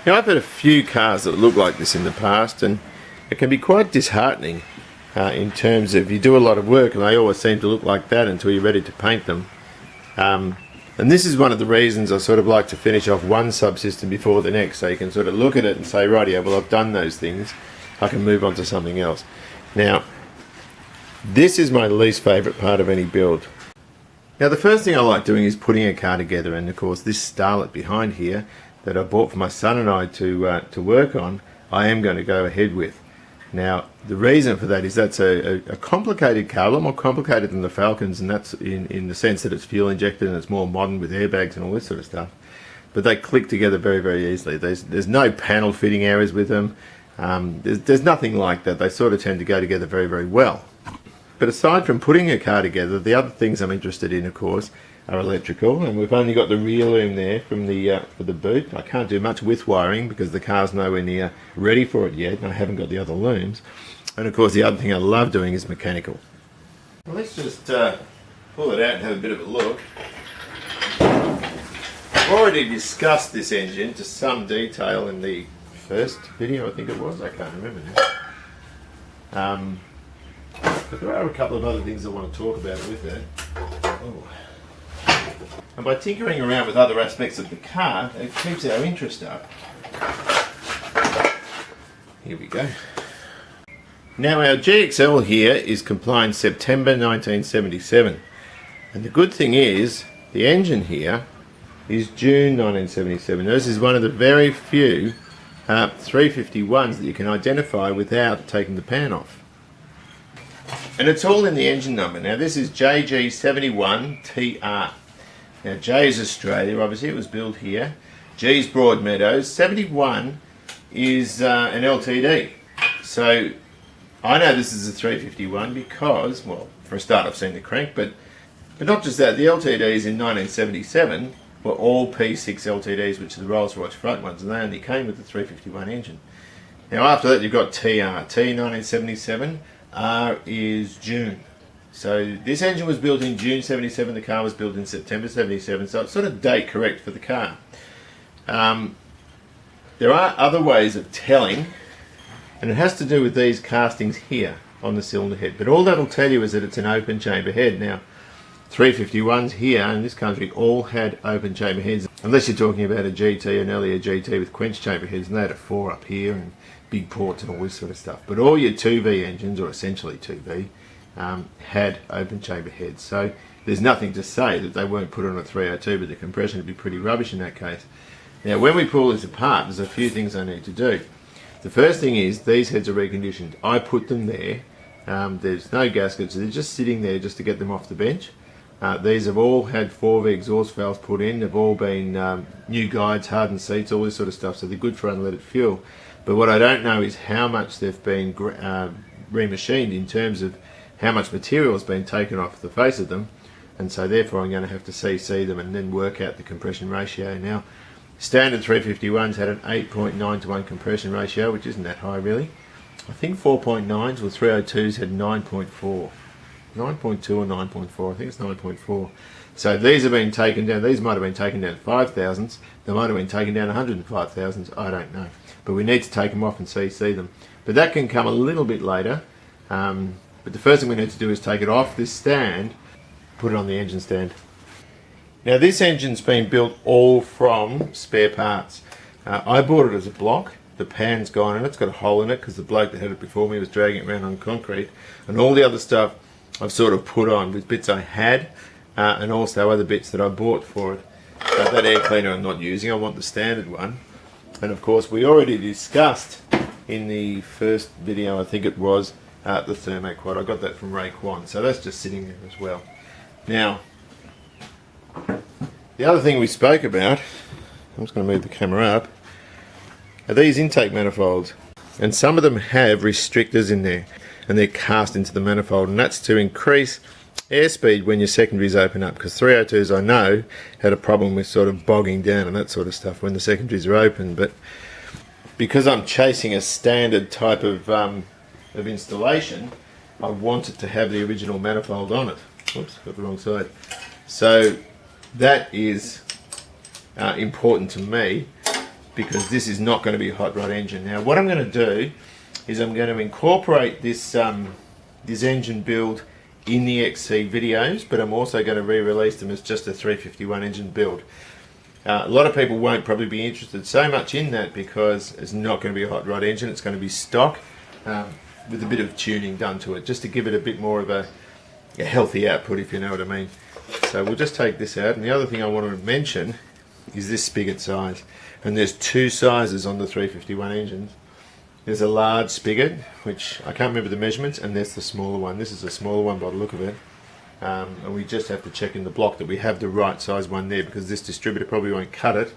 Now, I've had a few cars that look like this in the past, and it can be quite disheartening in terms of you do a lot of work and they always seem to look like that until you're ready to paint them. And this is one of the reasons I sort of like to finish off one subsystem before the next, so you can sort of look at it and say, right, yeah, well, I've done those things, I can move on to something else. Now, this is my least favourite part of any build. Now, the first thing I like doing is putting a car together, and of course this Starlet behind here that I bought for my son and I to work on, I am going to go ahead with. Now, the reason for that is that's a complicated car, a lot more complicated than the Falcons, and that's in the sense that it's fuel injected and it's more modern with airbags and all this sort of stuff. But they click together very, very easily. There's no panel fitting errors with them. There's nothing like that. They sort of tend to go together very, very well. But aside from putting a car together, the other things I'm interested in, of course, are electrical, and we've only got the rear loom there from the for the boot. I can't do much with wiring because the car's nowhere near ready for it yet, and I haven't got the other looms. And of course, the other thing I love doing is mechanical. Well, let's just pull it out and have a bit of a look. I've already discussed this engine to some detail in the first video, I think it was. I can't remember now. But there are a couple of other things I want to talk about with it. Oh. And by tinkering around with other aspects of the car, it keeps our interest up. Here we go. Now, our GXL here is compliant September 1977. And the good thing is, the engine here is June 1977. This is one of the very few 351s that you can identify without taking the pan off. And it's all in the engine number. Now, this is JG71TR. Now, J is Australia, obviously, it was built here. G is Broadmeadows. 71 is an LTD. So, I know this is a 351 because, well, for a start, I've seen the crank, but not just that, the LTDs in 1977 were all P6 LTDs, which are the Rolls-Royce front ones, and they only came with the 351 engine. Now, after that, you've got TR. T 1977, R is June. So this engine was built in June 77, the car was built in September 77, so it's sort of date correct for the car. There are other ways of telling, and it has to do with these castings here on the cylinder head, but all that'll tell you is that it's an open chamber head. Now, 351s here in this country all had open chamber heads, unless you're talking about a GT, an earlier GT with quench chamber heads, and they had a 4 up here and big ports and all this sort of stuff. But all your 2V engines, or essentially 2V, had open chamber heads. So there's nothing to say that they weren't put on a 302, but the compression would be pretty rubbish in that case. Now, when we pull this apart, there's a few things I need to do. The first thing is these heads are reconditioned. I put them there. There's no gaskets. They're just sitting there just to get them off the bench. These have all had 4V exhaust valves put in. They've all been new guides, hardened seats, all this sort of stuff, so they're good for unleaded fuel. But what I don't know is how much they've been remachined in terms of how much material has been taken off the face of them, and so therefore I'm going to have to CC them and then work out the compression ratio. Now, standard 351s had an 8.9 to 1 compression ratio, which isn't that high really. I think 4.9s or 302s had 9.4. 9.2 or 9.4, I think it's 9.4. So these have been taken down, these might have been taken down to 5,000s, they might have been taken down 105,000s, I don't know. But we need to take them off and CC them. But that can come a little bit later. But the first thing we need to do is take it off this stand, put it on the engine stand. Now, this engine's been built all from spare parts. I bought it as a block. The pan's gone and it's got a hole in it because the bloke that had it before me was dragging it around on concrete. And all the other stuff I've sort of put on with bits I had and also other bits that I bought for it. That air cleaner I'm not using, I want the standard one. And of course, we already discussed in the first video, I think it was, the thermoquad. I got that from Ray Kwan, so that's just sitting there as well. Now, the other thing we spoke about, I'm just going to move the camera up, are these intake manifolds. And some of them have restrictors in there, and they're cast into the manifold, and that's to increase airspeed when your secondaries open up, because 302s I know had a problem with sort of bogging down and that sort of stuff when the secondaries are open. But because I'm chasing a standard type of installation, I want it to have the original manifold on it. Oops, got the wrong side. So that is important to me. because this is not going to be a hot rod engine. Now what I'm going to do is I'm going to incorporate this this engine build in the XC videos, but I'm also going to re-release them as just a 351 engine build. A lot of people won't probably be interested so much in that because it's not going to be a hot rod engine. It's going to be stock with a bit of tuning done to it, just to give it a bit more of a healthy output, if you know what I mean. So we'll just take this out, and the other thing I want to mention is this spigot size. And there's two sizes on the 351 engines. There's a large spigot, which I can't remember the measurements, and there's the smaller one. This is a smaller one by the look of it. And we just have to check in the block that we have the right size one there, because this distributor probably won't cut it.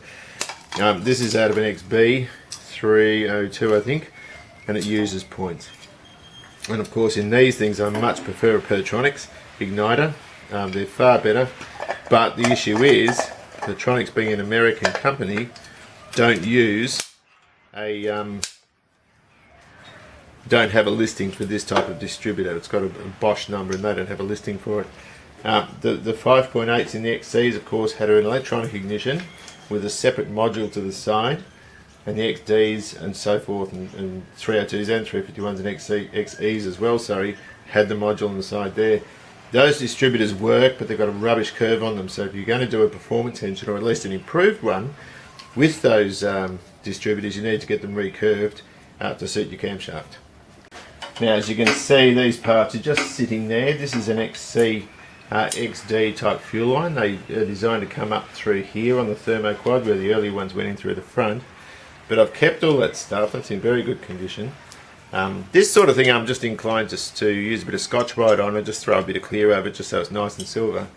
This is out of an XB 302, I think, and it uses points. And of course in these things I much prefer a Pertronics igniter. They're far better, but the issue is Pertronics, being an American company, don't use a don't have a listing for this type of distributor. It's got a Bosch number and they don't have a listing for it. The 5.8s in the XCs of course had an electronic ignition with a separate module to the side, and the XDs and so forth, and 302s and 351s and XEs as well, sorry, had the module on the side there. Those distributors work, but they've got a rubbish curve on them, so if you're going to do a performance engine, or at least an improved one, with those distributors, you need to get them recurved to suit your camshaft. Now as you can see, these parts are just sitting there. This is an XC XD type fuel line. They are designed to come up through here on the thermoquad, where the early ones went in through the front. But I've kept all that stuff. It's in very good condition. This sort of thing I'm just inclined just to use a bit of Scotch-Brite on and just throw a bit of clear over it just so it's nice and silver.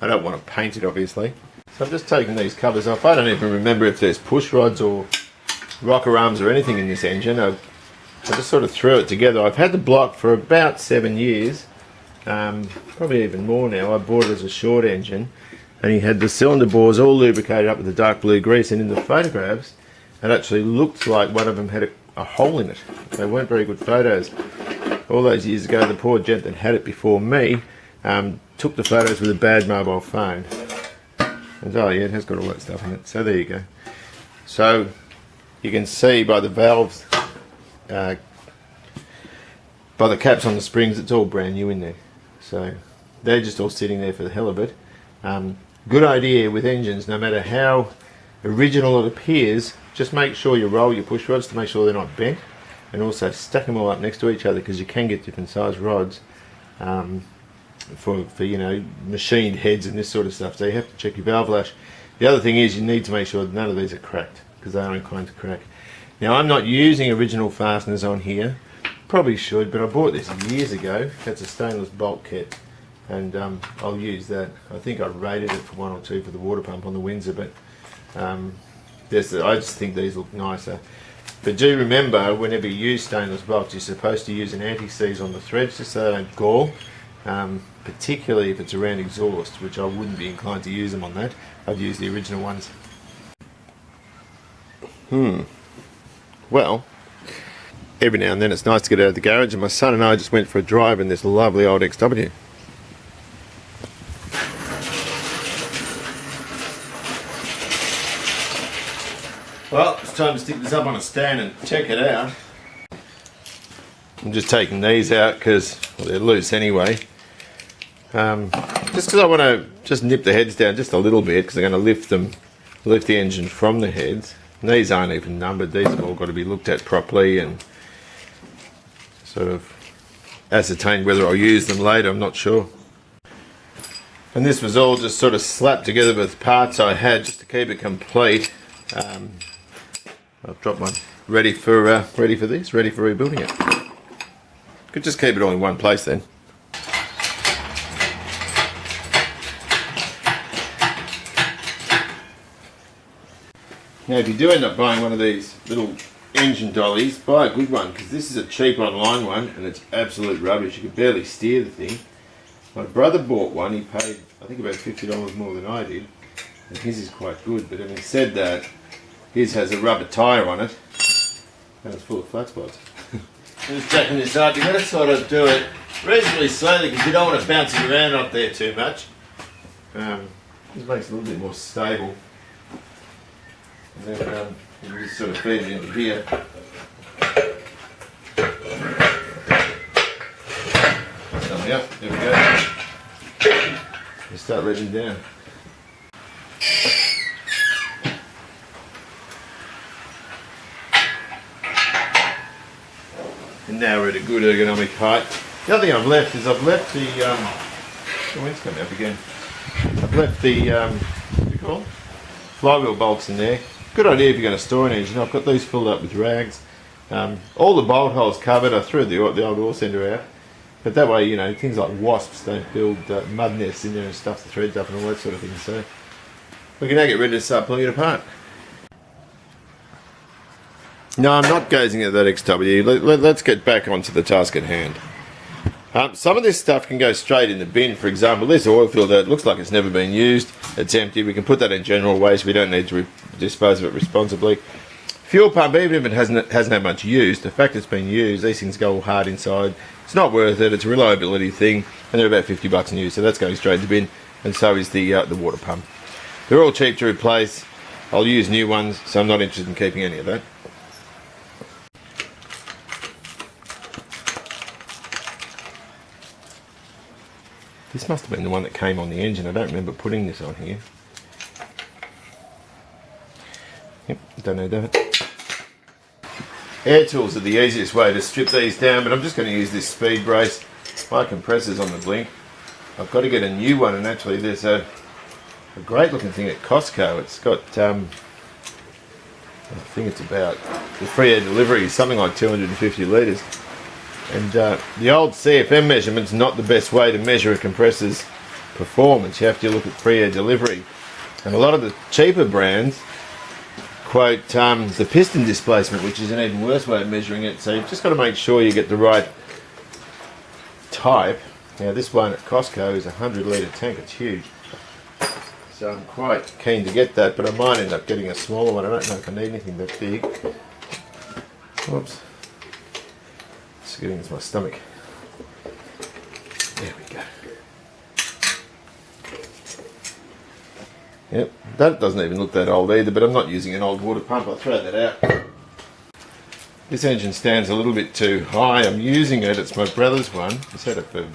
I don't want to paint it obviously. So I'm just taking these covers off. I don't even remember if there's push rods or rocker arms or anything in this engine. I just sort of threw it together. I've had the block for about 7 years, probably even more now. I bought it as a short engine, and he had the cylinder bores all lubricated up with the dark blue grease, and in the photographs it actually looked like one of them had a hole in it. They weren't very good photos. All those years ago, the poor gent that had it before me took the photos with a bad mobile phone. And oh yeah, it has got all that stuff in it. So there you go. So you can see by the valves, by the caps on the springs, it's all brand new in there. So they're just all sitting there for the hell of it. Good idea with engines, no matter how original it appears, just make sure you roll your push rods to make sure they're not bent, and also stack them all up next to each other, because you can get different size rods for you know, machined heads and this sort of stuff. So you have to check your valve lash. The other thing is you need to make sure that none of these are cracked, because they are inclined to crack. Now I'm not using original fasteners on here, probably should, but I bought this years ago. That's a stainless bolt kit, and I'll use that. I think I rated it for 1 or 2 for the water pump on the Windsor, but I just think these look nicer. But do remember, whenever you use stainless bolts, you're supposed to use an anti-seize on the threads just so they don't gall, particularly if it's around exhaust, which I wouldn't be inclined to use them on that. I'd use the original ones. Well, every now and then it's nice to get out of the garage, and my son and I just went for a drive in this lovely old XW. Well, it's time to stick this up on a stand and check it out. I'm just taking these out because they're loose anyway. Just because I want to just nip the heads down just a little bit, because I'm going to lift the engine from the heads. And these aren't even numbered. These have all got to be looked at properly and sort of ascertain whether I'll use them later. I'm not sure. And this was all just sort of slapped together with parts I had just to keep it complete. I've dropped one. Ready for this. Ready for rebuilding it. Could just keep it all in one place then. Now, if you do end up buying one of these little engine dollies, buy a good one, because this is a cheap online one and it's absolute rubbish. You can barely steer the thing. My brother bought one. He paid, I think, about $50 more than I did, and his is quite good. But having said that, his has a rubber tyre on it and it's full of flat spots. I'm just checking this up. You've got to sort of do it reasonably slowly, because you don't want to bounce it around up there too much. This makes it a little bit more stable. And then You can just sort of feed it into here. Yep, there we go. You start letting down. And now we're at a good ergonomic height. The other thing I've left is the wind's coming up again. I've left the what do you call it? Flywheel bolts in there. Good idea if you're going to store an engine. I've got these filled up with rags. All the bolt holes covered. I threw the old oil sender out. But that way, you know, things like wasps don't build mud nests in there and stuff the threads up and all that sort of thing. So we can now get ready to start pulling it apart. No, I'm not gazing at that XW. Let's get back onto the task at hand. Some of this stuff can go straight in the bin. For example, this oil filter, it looks like it's never been used. It's empty. We can put that in general waste. We don't need to dispose of it responsibly. Fuel pump, even if it hasn't had much use, the fact it's been used, these things go all hard inside. It's not worth it. It's a reliability thing, and they're about $50 new, so that's going straight in the bin. And so is the water pump. They're all cheap to replace. I'll use new ones, so I'm not interested in keeping any of that. This must have been the one that came on the engine. I don't remember putting this on here. Yep, don't need that. Air tools are the easiest way to strip these down, but I'm just going to use this speed brace. My compressor's on the blink. I've got to get a new one, and actually there's a great looking thing at Costco. It's got, I think it's about, the free air delivery is something like 250 litres. And the old CFM measurement's not the best way to measure a compressor's performance. You have to look at free air delivery. And a lot of the cheaper brands quote the piston displacement, which is an even worse way of measuring it. So you've just got to make sure you get the right type. Now this one at Costco is a 100 litre tank. It's huge. So I'm quite keen to get that, but I might end up getting a smaller one. I don't know if I need anything that big. Oops. It's getting into my stomach. There we go. Yep, that doesn't even look that old either, but I'm not using an old water pump. I'll throw that out. This engine stands a little bit too high. I'm using it. It's my brother's one. He's had it for,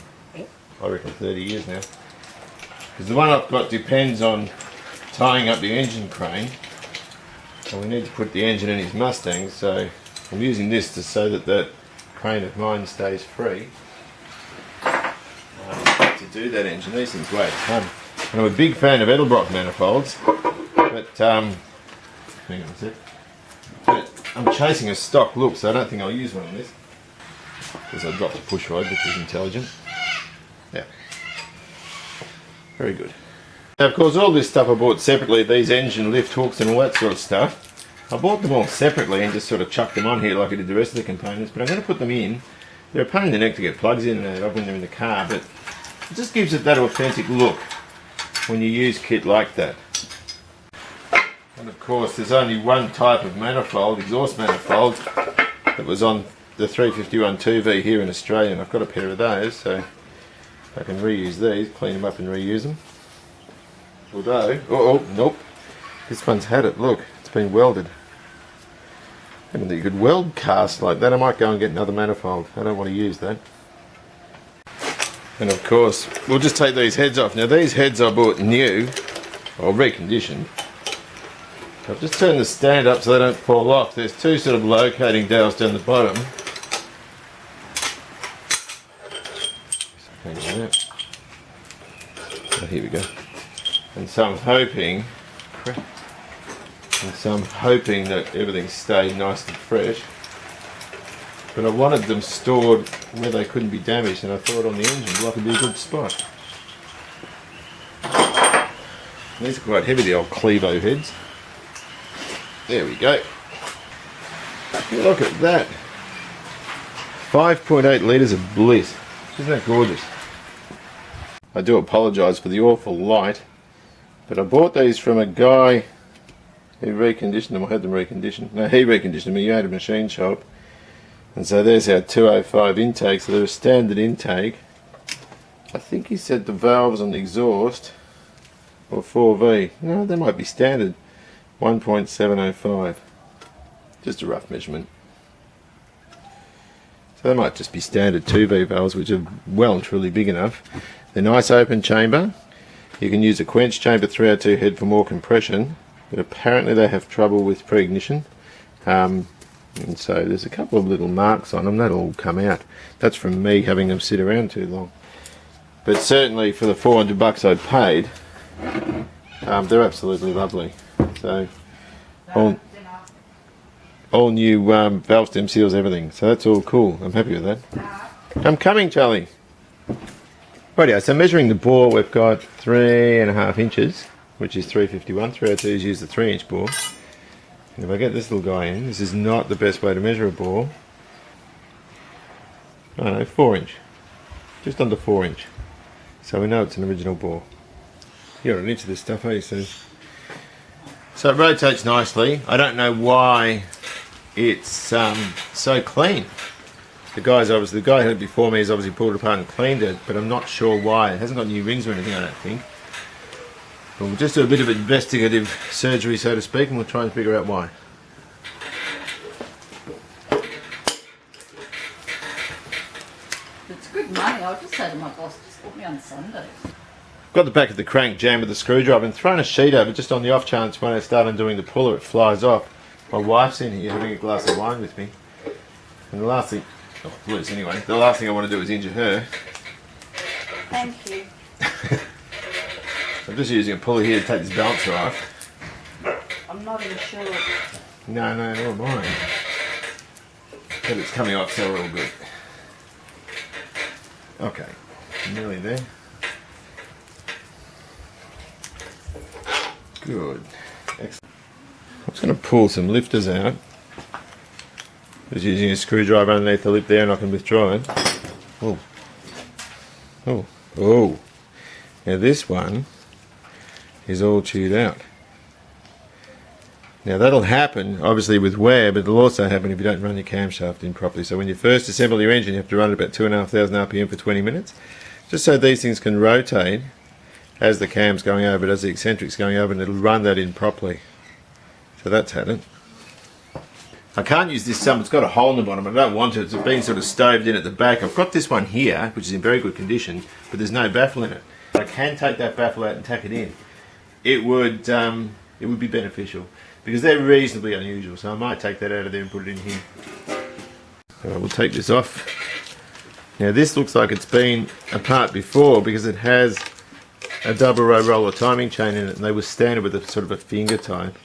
I reckon, 30 years now. Because the one I've got depends on tying up the engine crane. And we need to put the engine in his Mustang, so I'm using this so that that crane of mine stays free. To do that engine, these things weigh a ton. And I'm a big fan of Edelbrock manifolds, but hang on a sec. But I'm chasing a stock look, so I don't think I'll use one of this. Because I dropped a push rod, which is intelligent. Yeah. Very good. Now, of course, all this stuff I bought separately, these engine lift hooks and all that sort of stuff. I bought them all separately and just sort of chucked them on here like I did the rest of the components, but I'm going to put them in. They're a pain in the neck to get plugs in and out of when they're in the car, but it just gives it that authentic look when you use kit like that. And of course there's only one type of manifold, exhaust manifold, that was on the 351 2V here in Australia, and I've got a pair of those, so I can reuse these, clean them up and reuse them. Although, nope, this one's had it, look, it's been welded. I don't think you could weld cast like that. I might go and get another manifold. I don't want to use that. And of course, we'll just take these heads off. Now these heads I bought new, or reconditioned. I've just turned the stand up so they don't fall off. There's two sort of locating dowels down the bottom. So here we go. And so I'm hoping, that everything stayed nice and fresh. But I wanted them stored where they couldn't be damaged, and I thought on the engine block would be a good spot. These are quite heavy, the old Clevo heads. There we go. Look at that. 5.8 litres of bliss. Isn't that gorgeous? I do apologise for the awful light, but I bought these from a guy who reconditioned them. I had them reconditioned. No, he reconditioned them. He had a machine shop. And so there's our 205 intake, so they're a standard intake. I think he said the valves on the exhaust or 4V. No, they might be standard. 1.705. Just a rough measurement. So they might just be standard 2V valves, which are well and truly big enough. They're nice open chamber. You can use a quench chamber 302 head for more compression, but apparently they have trouble with pre-ignition. And so there's a couple of little marks on them. That'll all come out. That's from me having them sit around too long. But certainly for the $400 I paid, they're absolutely lovely. So all new valve stem seals, everything. So that's all cool. I'm happy with that. I'm coming, Charlie. Rightio, so measuring the bore, we've got 3.5 inches, which is 351. 302s use the 3-inch bore. And if I get this little guy in, this is not the best way to measure a bore. Oh no, 4-inch. Just under 4-inch. So we know it's an original bore. You're an inch of this stuff, eh, Sue? So it rotates nicely. I don't know why it's so clean. The guy who had it before me has obviously pulled it apart and cleaned it, but I'm not sure why. It hasn't got new rings or anything, I don't think. But we'll just do a bit of investigative surgery, so to speak, and we'll try and figure out why. It's good money. I'll just say to my boss, just put me on Sunday. Got the back of the crank jammed with the screwdriver and thrown a sheet over just on the off chance when I start undoing the puller it flies off. My wife's in here having a glass of wine with me. And the last thing, loose anyway, the last thing I want to do is injure her. Thank you. So I'm just using a puller here to take this balancer off. I'm not even sure. No, nor am I. But it's coming off, so we're all good. Okay, nearly there. Good. Excellent. I'm just going to pull some lifters out. Just using a screwdriver underneath the lip there, and I can withdraw it. Oh. Oh. Oh. Now this one is all chewed out. Now that'll happen obviously with wear, but it'll also happen if you don't run your camshaft in properly. So when you first assemble your engine, you have to run at about 2,500 RPM for 20 minutes, just so these things can rotate as the cam's going over, as the eccentric's going over, and it'll run that in properly. So that's had it. I can't use this it's got a hole in the bottom. I don't want to. It's been sort of stoved in at the back. I've got this one here, which is in very good condition, but there's no baffle in it. I can take that baffle out and tack it in. It would be beneficial because they're reasonably unusual. So I might take that out of there and put it in here. Alright, we'll take this off. Now this looks like it's been apart before because it has a double row roller timing chain in it, and they were standard with a sort of a finger type.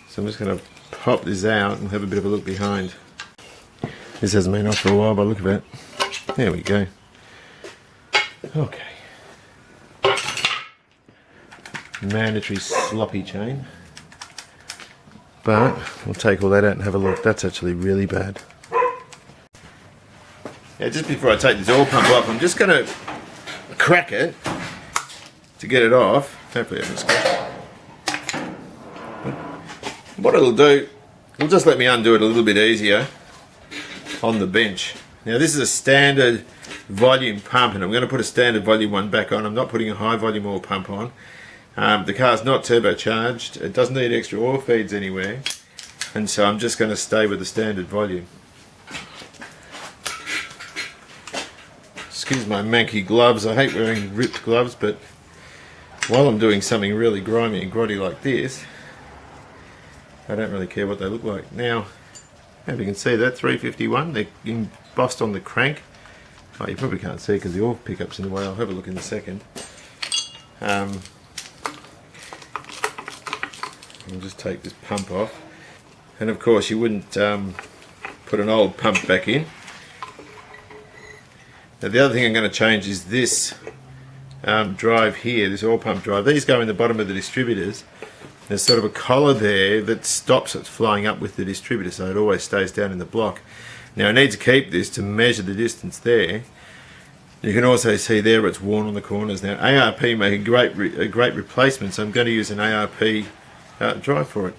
So I'm just going to pop this out and have a bit of a look behind. This hasn't been off for a while by the look of it. There we go. Okay. Mandatory sloppy chain. But we'll take all that out and have a look. That's actually really bad. Yeah, just before I take this oil pump off, I'm just going to crack it to get it off. Hopefully I can scratch it. What it'll do, it'll just let me undo it a little bit easier on the bench. Now this is a standard volume pump, and I'm going to put a standard volume one back on. I'm not putting a high volume oil pump on. The car's not turbocharged. It doesn't need extra oil feeds anywhere, and so I'm just going to stay with the standard volume. Excuse my manky gloves. I hate wearing ripped gloves, but while I'm doing something really grimy and grotty like this, I don't really care what they look like. Now, as you can see, that 351, they're embossed on the crank. Oh, you probably can't see because the oil pickup's in the way. I'll have a look in a second. I'll just take this pump off. And of course, you wouldn't put an old pump back in. Now, the other thing I'm going to change is this drive here, this oil pump drive. These go in the bottom of the distributors. There's sort of a collar there that stops it flying up with the distributor, so it always stays down in the block. Now I need to keep this to measure the distance there. You can also see there it's worn on the corners. Now ARP make a great replacement, so I'm going to use an ARP drive for it.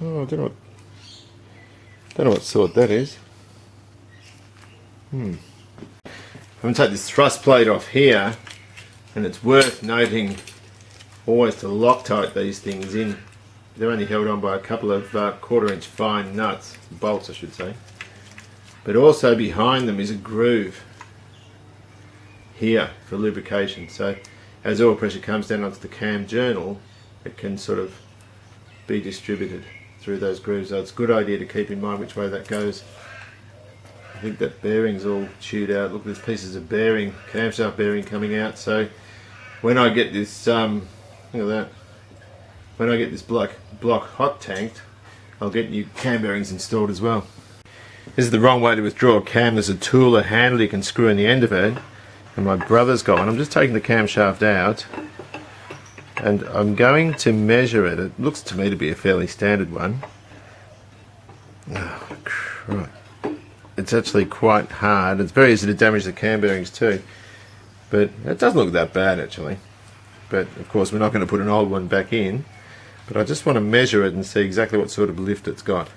Oh, I don't know what sort that is. I'm going to take this thrust plate off here. And it's worth noting always to Loctite these things in. They're only held on by a couple of 1/4 inch fine nuts, bolts I should say. But also behind them is a groove here for lubrication. So as oil pressure comes down onto the cam journal, it can sort of be distributed through those grooves. So it's a good idea to keep in mind which way that goes. I think that bearing's all chewed out. Look, there's pieces of bearing, camshaft bearing coming out. So when I get this, look at that. When I get this block hot tanked, I'll get new cam bearings installed as well. This is the wrong way to withdraw a cam. There's a tool, a handle you can screw in the end of it. And my brother's got one. I'm just taking the camshaft out. And I'm going to measure it. It looks to me to be a fairly standard one. Oh, right. It's actually quite hard. It's very easy to damage the cam bearings too. But it doesn't look that bad actually. But of course we're not going to put an old one back in. But I just want to measure it and see exactly what sort of lift it's got.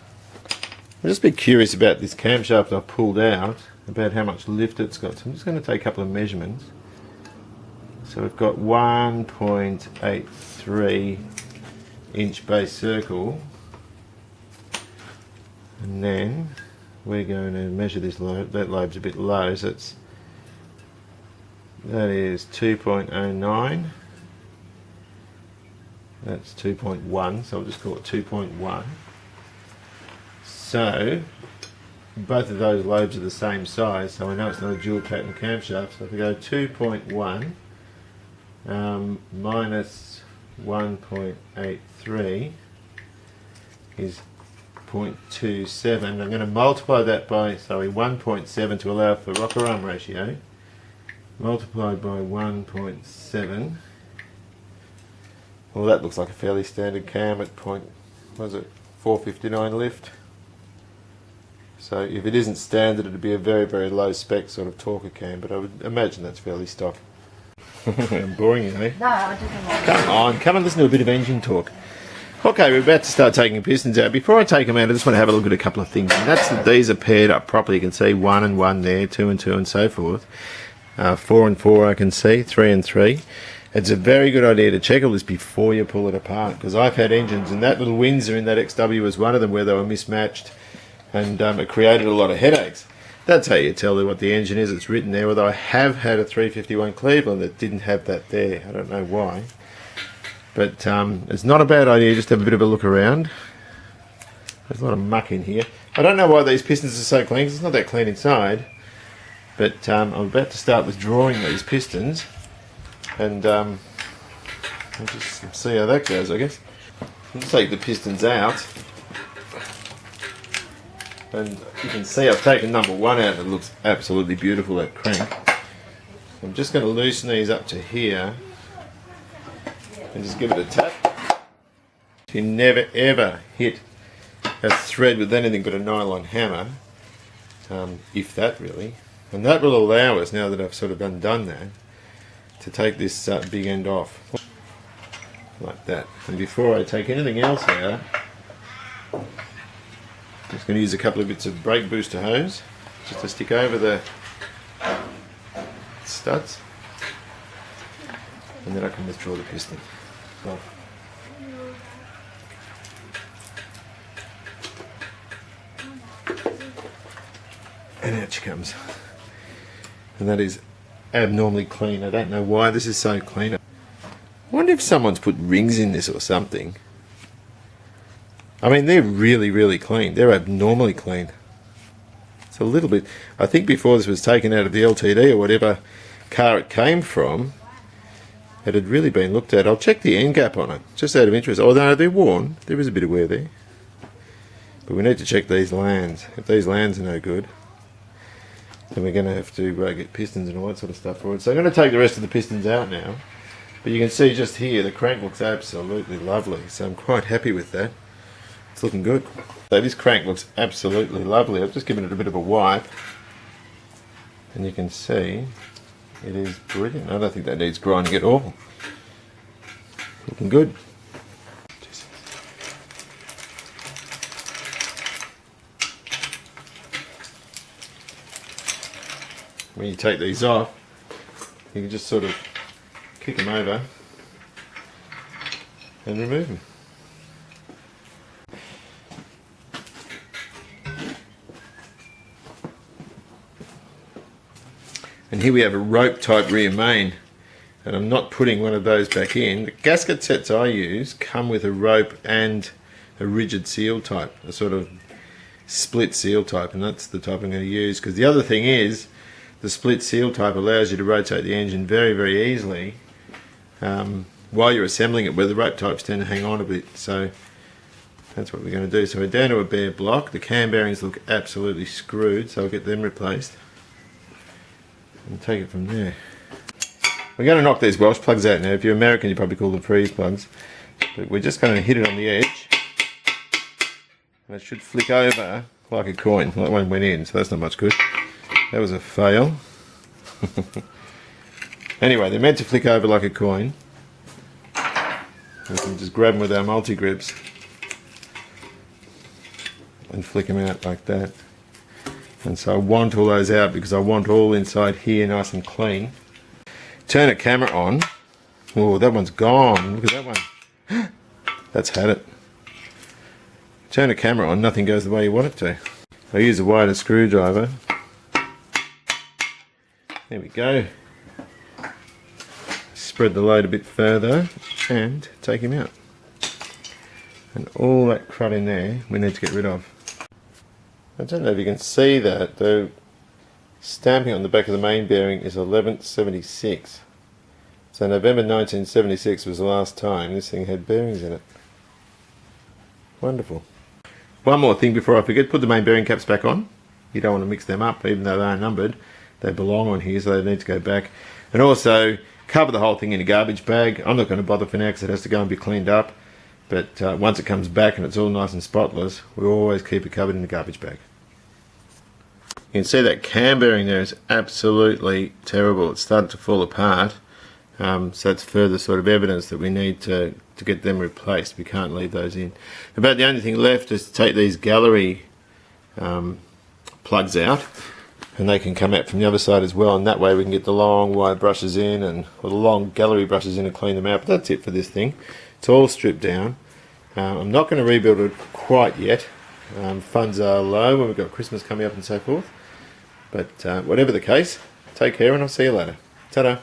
I'm just a bit curious about this camshaft I've pulled out, about how much lift it's got. So I'm just going to take a couple of measurements. So we've got 1.83 inch base circle, and then we're going to measure this lobe. That lobe's a bit low, so that is 2.09. That's 2.1, so I'll just call it 2.1. So both of those lobes are the same size, so I know it's not a dual pattern camshaft. So if we go 2.1 minus 1.83 is 0.27. I'm going to multiply that by 1.7 to allow for rocker arm ratio, multiplied by 1.7. Well, that looks like a fairly standard cam at 459 lift. So if it isn't standard, it'd be a very, very low spec sort of talker cam, but I would imagine that's fairly stock. I'm boring you, eh? No, I didn't want Come on, listen to a bit of engine talk. Okay, we're about to start taking pistons out. Before I take them out, I just want to have a look at a couple of things. And that's that these are paired up properly. You can see 1 and 1 there, 2 and 2 and so forth. 4 and 4 I can see, 3 and 3. It's a very good idea to check all this before you pull it apart, because I've had engines, and that little Windsor in that XW was one of them where they were mismatched, and it created a lot of headaches. That's how you tell what the engine is. It's written there, although I have had a 351 Cleveland that didn't have that there. I don't know why. But it's not a bad idea just to have a bit of a look around. There's a lot of muck in here. I don't know why these pistons are so clean, because it's not that clean inside. But I'm about to start withdrawing these pistons, and we'll just see how that goes, I guess. I'll just take the pistons out, and you can see I've taken number 1 out, and it looks absolutely beautiful, that crank. I'm just going to loosen these up to here and just give it a tap. You never ever hit a thread with anything but a nylon hammer, if that really. And that will allow us, now that I've sort of undone that, to take this big end off like that. And before I take anything else out, I'm just going to use a couple of bits of brake booster hose just to stick over the studs, and then I can withdraw the piston. So, and out she comes. And that is abnormally clean. I don't know why this is so clean. I wonder if someone's put rings in this or something. I mean, they're really, really clean. They're abnormally clean. It's a little bit... I think before this was taken out of the LTD or whatever car it came from, it had really been looked at. I'll check the end gap on it, just out of interest. Oh no, they're worn. There is a bit of wear there. But we need to check these lands. If these lands are no good, then we're going to have to get pistons and all that sort of stuff for it. So I'm going to take the rest of the pistons out now. But you can see just here, the crank looks absolutely lovely. So I'm quite happy with that. It's looking good. So this crank looks absolutely lovely. I've just given it a bit of a wipe. And you can see it is brilliant. I don't think that needs grinding at all. Looking good. When you take these off, you can just sort of kick them over and remove them. And here we have a rope type rear main, and I'm not putting one of those back in. The gasket sets I use come with a rope and a rigid seal type, a sort of split seal type, and that's the type I'm going to use, because the other thing is the split seal type allows you to rotate the engine very, very easily while you're assembling it, where the rope types tend to hang on a bit. So that's what we're going to do. So we're down to a bare block. The cam bearings look absolutely screwed, so I'll get them replaced and take it from there. We're going to knock these Welsh plugs out now. If you're American, you probably call them freeze plugs, but we're just going to hit it on the edge, and it should flick over like a coin. Like one went in, so that's not much good. That was a fail. Anyway, they're meant to flick over like a coin. We can just grab them with our multi-grips and flick them out like that. And so I want all those out because I want all inside here nice and clean. Turn a camera on. Oh, that one's gone. Look at that one. That's had it. Turn a camera on, nothing goes the way you want it to. I use a wider screwdriver. There we go. Spread the load a bit further and take him out. And all that crud in there we need to get rid of. I don't know if you can see that, the stamping on the back of the main bearing is 1176. So November 1976 was the last time this thing had bearings in it. Wonderful. One more thing before I forget, put the main bearing caps back on. You don't want to mix them up, even though they are numbered. They belong on here, so they need to go back. And also, cover the whole thing in a garbage bag. I'm not going to bother for now because it has to go and be cleaned up. But once it comes back and it's all nice and spotless, we always keep it covered in a garbage bag. You can see that cam bearing there is absolutely terrible. It's started to fall apart. So that's further sort of evidence that we need to get them replaced. We can't leave those in. About the only thing left is to take these gallery plugs out, and they can come out from the other side as well, and that way we can get the long wire brushes in, or the long gallery brushes in, and clean them out. But that's it for this thing. It's all stripped down. I'm not going to rebuild it quite yet. Funds are low when we've got Christmas coming up and so forth. But whatever the case, take care and I'll see you later. Ta-da.